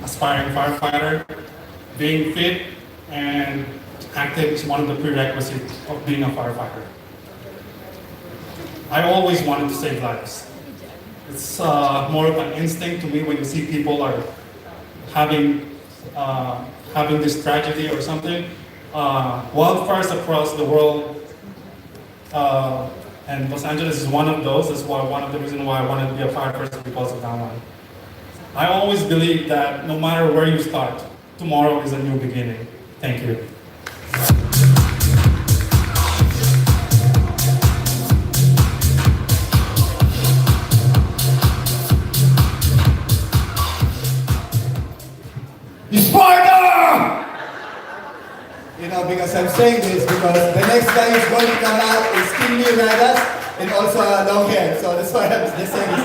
aspiring firefighter, being fit and active is one of the prerequisites of being a firefighter. I always wanted to save lives. It's more of an instinct to me when you see people are having having this tragedy or something. Wildfires across the world, and Los Angeles is one of those. That's why one of the reasons why I wanted to be a firefighter because of that one. I always believe that no matter where you start, tomorrow is a new beginning. Thank you. Sparta! Because I'm saying this because the next guy who's going to come out is King Leonidas and also long hair. So that's why I'm just saying this.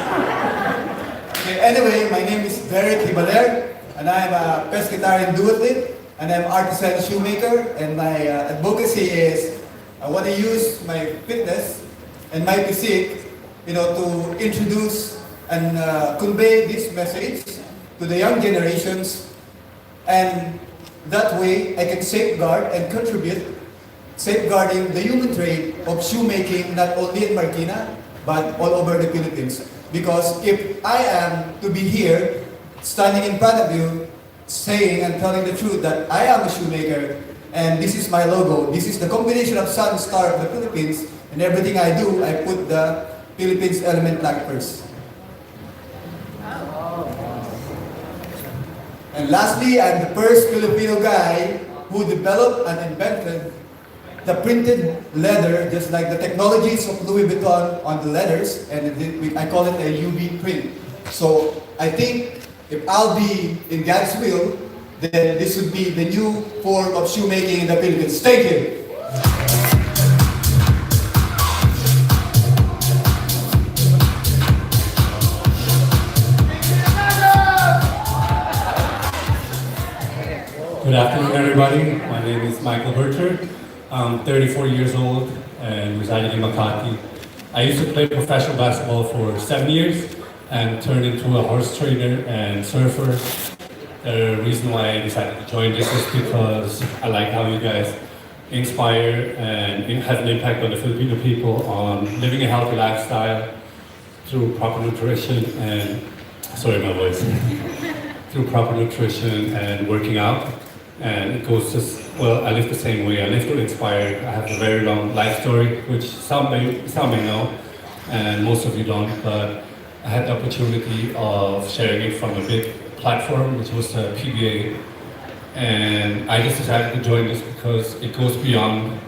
Okay, anyway, my name is Derek Hibaler and I'm a pescatarian duathlete and I'm artisan shoemaker and my advocacy is I want to use my fitness and my physique to introduce and convey this message to the young generations. And that way, I can safeguard and contribute, safeguarding the human trade of shoemaking not only in Marikina, but all over the Philippines. Because if I am to be here, standing in front of you, saying and telling the truth that I am a shoemaker, and this is my logo, this is the combination of Sun Star of the Philippines, and everything I do, I put the Philippines element flag first. And lastly, I'm the first Filipino guy who developed and invented the printed leather, just like the technologies of Louis Vuitton on the leathers, and I call it a UV print. So I think if I'll be in God's will, then this would be the new form of shoemaking in the Philippines. Thank you. Good afternoon, everybody. My name is Michael Bercher. I'm 34 years old and residing in Makati. I used to play professional basketball for 7 years and turned into a horse trainer and surfer. The reason why I decided to join this is because I like how you guys inspire and have an impact on the Filipino people on living a healthy lifestyle through proper nutrition and, sorry my voice, through proper nutrition and working out. And it goes just, well, I live the same way. I live to inspire. I have a very long life story, which some may know, and most of you don't, but I had the opportunity of sharing it from a big platform, which was the PBA. And I just decided to join this because it goes beyond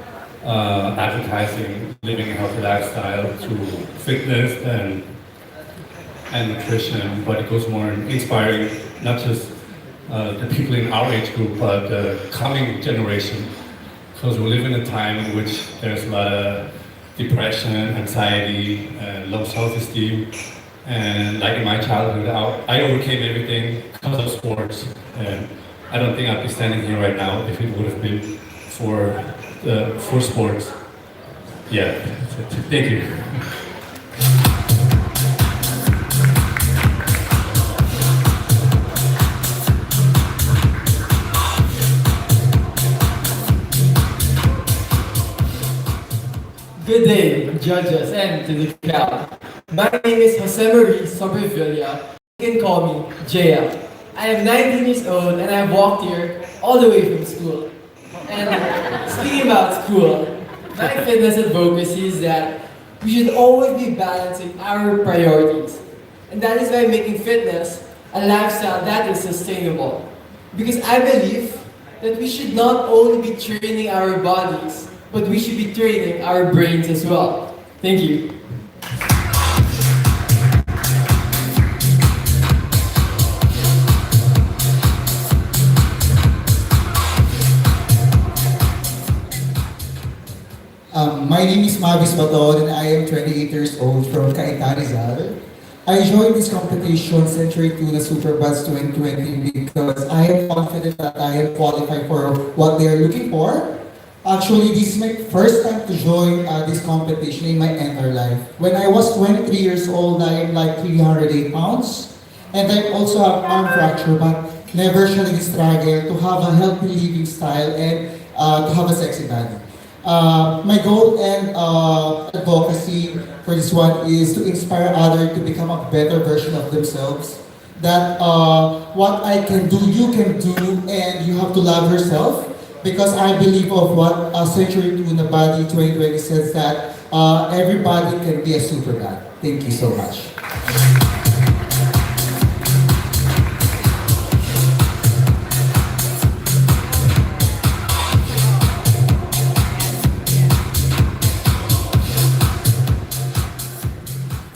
advertising, living a healthy lifestyle through fitness and nutrition, but it goes more in inspiring not just the people in our age group, but the coming generation, because we live in a time in which there's a lot of depression, anxiety, and low self-esteem. And like in my childhood, I overcame everything because of sports. And I don't think I'd be standing here right now if it would have been for sports. Yeah, thank you. Good day, judges, and to the crowd. My name is Jose Marie Sobrevilla. You can call me Jaya. I am 19 years old and I walked here all the way from school. And speaking about school, my fitness advocacy is that we should always be balancing our priorities. And that is by making fitness a lifestyle that is sustainable. Because I believe that we should not only be training our bodies, but we should be training our brains as well. Thank you. My name is Mavis Baton and I am 28 years old from Cainta, Rizal. I joined this competition, Century Tuna Superbods 2020, because I am confident that I am qualified for what they are looking for. Actually, this is my first time to join this competition in my entire life. When I was 23 years old, I am like 308 pounds. And I also have arm fracture, but never shall I struggle to have a healthy living style and to have a sexy body. My goal and advocacy for this one is to inspire others to become a better version of themselves. That what I can do, you can do, and you have to love yourself. Because I believe of what Century Tuna Body 2020 says that everybody can be a super god. Thank you so much.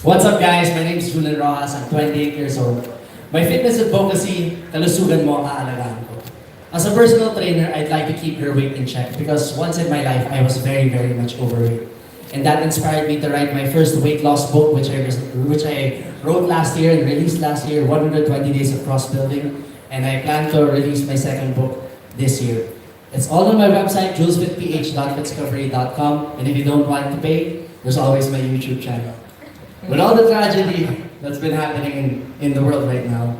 What's up guys? My name is Julian Rojas. I'm 28 years old. My fitness advocacy, kalusugan mo, aalagaan ko. As a personal trainer, I'd like to keep your weight in check because once in my life, I was very, very much overweight. And that inspired me to write my first weight loss book, which I wrote last year and released last year, 120 Days of Cross Building. And I plan to release my second book this year. It's all on my website, juleswithph.fitscovery.com. And if you don't want to pay, there's always my YouTube channel. With all the tragedy that's been happening in the world right now,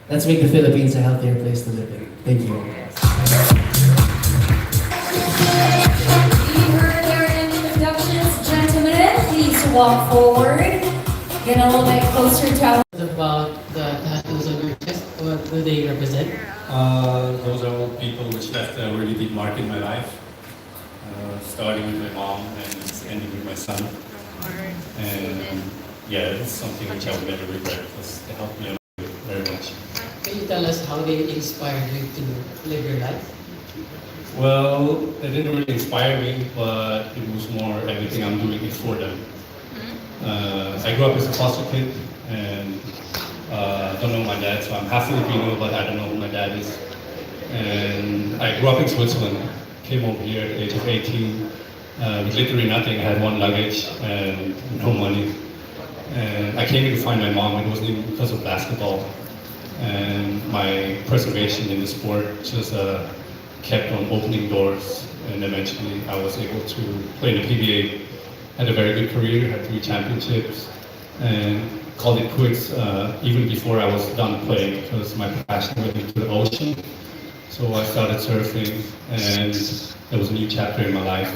let's make the Philippines a healthier place to live in. Thank you. You heard their introductions, gentlemen. Please walk forward. Get a little bit closer to our. About the tattoos on your chest, what do they represent? Those are all people which left a really deep mark in my life, starting with my mom and ending with my son. And yeah, it's something which I would never regret because they helped me out very much. Can you tell us how they inspired you to live your life? Well, they didn't really inspire me, but it was more everything I'm doing is for them. I grew up as a foster kid and don't know my dad, so I'm half Filipino, but I don't know who my dad is. And I grew up in Switzerland, came over here at the age of 18 with literally nothing. I had one luggage and no money. And I came here to find my mom. It wasn't even because of basketball. And my preservation in the sport just kept on opening doors. And eventually I was able to play in the PBA. Had a very good career, had 3 championships. And called it quits even before I was done playing because my passion went into the ocean. So I started surfing and there was a new chapter in my life.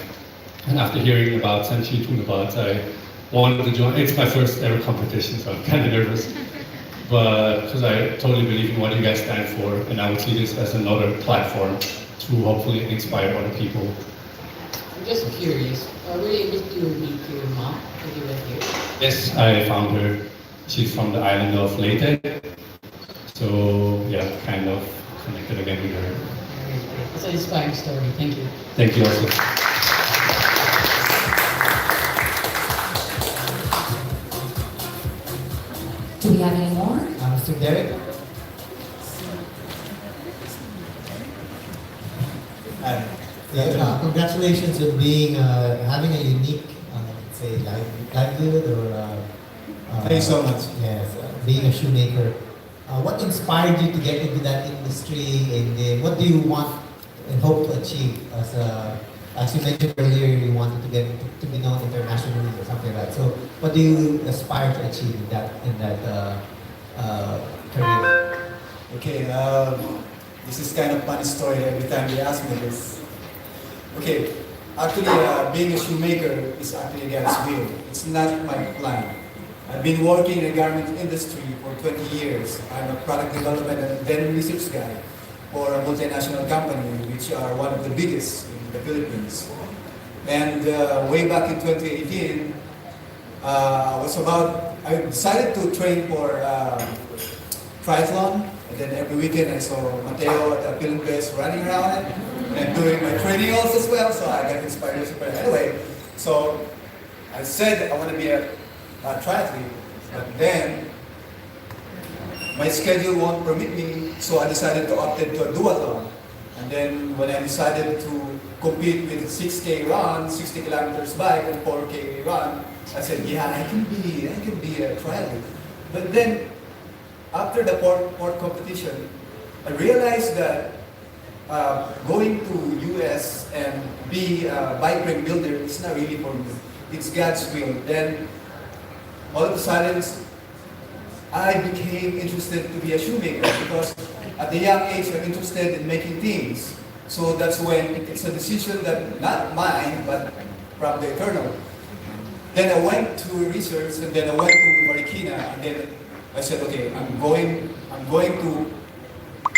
And after hearing about Century Tuna Bods, I wanted to join. It's my first ever competition, so I'm kind of nervous. But because I totally believe in what you guys stand for, and I would see this as another platform to hopefully inspire other people. I'm just curious, were you able to meet your mom when you went here? Yes, I found her. She's from the island of Leyte. So yeah, kind of connected again with her. It's an inspiring story. Thank you. Thank you also. Do we have any more? Mr. Derek? Congratulations on being having a unique, say, livelihood or. Thank you so much. Yes, being a shoemaker. What inspired you to get into that industry, and what do you want and hope to achieve as you mentioned earlier, you wanted to get to be known internationally or something like that. So, what do you aspire to achieve in that career? Okay, this is kind of funny story every time they ask me this. Okay, actually being a shoemaker is actually God's will. It's not my plan. I've been working in the garment industry for 20 years. I'm a product development and denim research guy for a multinational company, which are one of the biggest in the Philippines. And way back in 2018, I decided to train for triathlon. And then every weekend I saw Mateo at the Film Fest running around it and doing my training also as well. So I got inspired. Anyway, so I said I want to be a triathlete, but then my schedule won't permit me, so I decided to opt into a duathlon. And then when I decided to compete with a 6K run, 60 kilometers bike, and 4K run, I said, yeah, I can be a triathlete. But then after the port competition, I realized that going to US and be a bike ring builder is not really for me. It's God's will. Then all of a sudden, I became interested to be a shoemaker because at the young age I'm interested in making things. So that's when it's a decision that not mine, but from the eternal. Then I went to research, and then I went to Marikina, and then I said, okay, I'm going to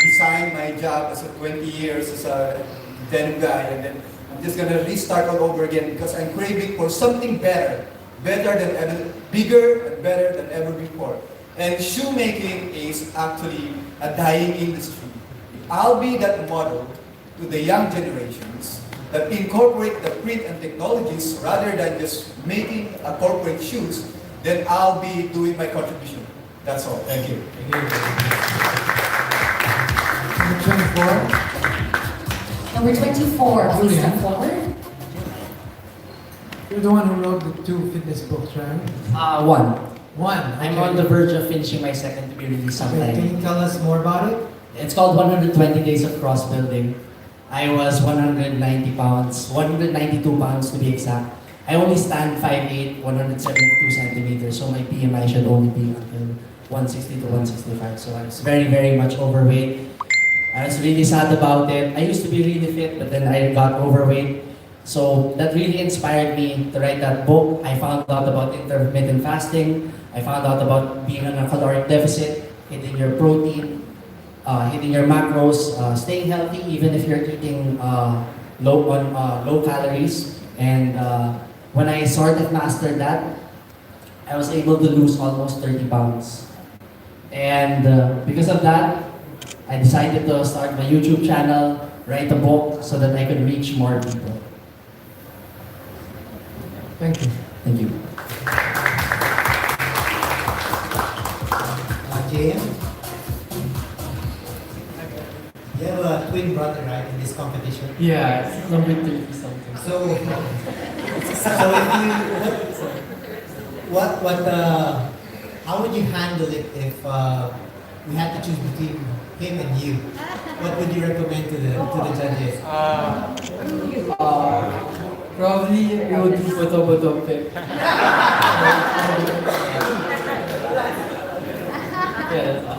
resign my job as a 20 years as a denim guy, and then I'm just gonna restart all over again because I'm craving for something better than ever, bigger and better than ever before. And shoemaking is actually a dying industry. I'll be that model to the young generations that incorporate the print and technologies rather than just making a corporate shoes, then I'll be doing my contribution. That's all. Thank you. Number 24. Number 24, please step forward. You're the one who wrote the 2 fitness books, right? One. One. I'm on the verge of finishing my second to be released Okay, sometime. can you tell us more about it? It's called 120 Days of Cross Building. I was 190 pounds, 192 pounds to be exact. I only stand 5'8", 172 centimeters, so my BMI should only be until 160 to 165. So I was very, very much overweight. I was really sad about it. I used to be really fit, but then I got overweight. So that really inspired me to write that book. I found out about intermittent fasting. I found out about being on a caloric deficit, hitting your protein, hitting your macros, staying healthy even if you're eating low calories. And when I sort of mastered that, I was able to lose almost 30 pounds. And because of that, I decided to start my YouTube channel, write a book so that I could reach more people. Thank you. Thank you. JM? You have a twin brother, right, in this competition? Yeah, it's number 30 something. So if you, how would you handle it if we had to choose between him and you? What would you recommend to the judges? Probably you would do photo pic. Yeah.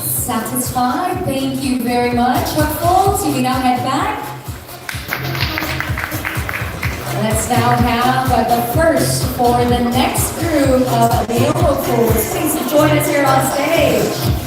Satisfied? Thank you very much. Folks, you can now head back. Let's now have the first for the next group of male hopefuls. Please join us here on stage.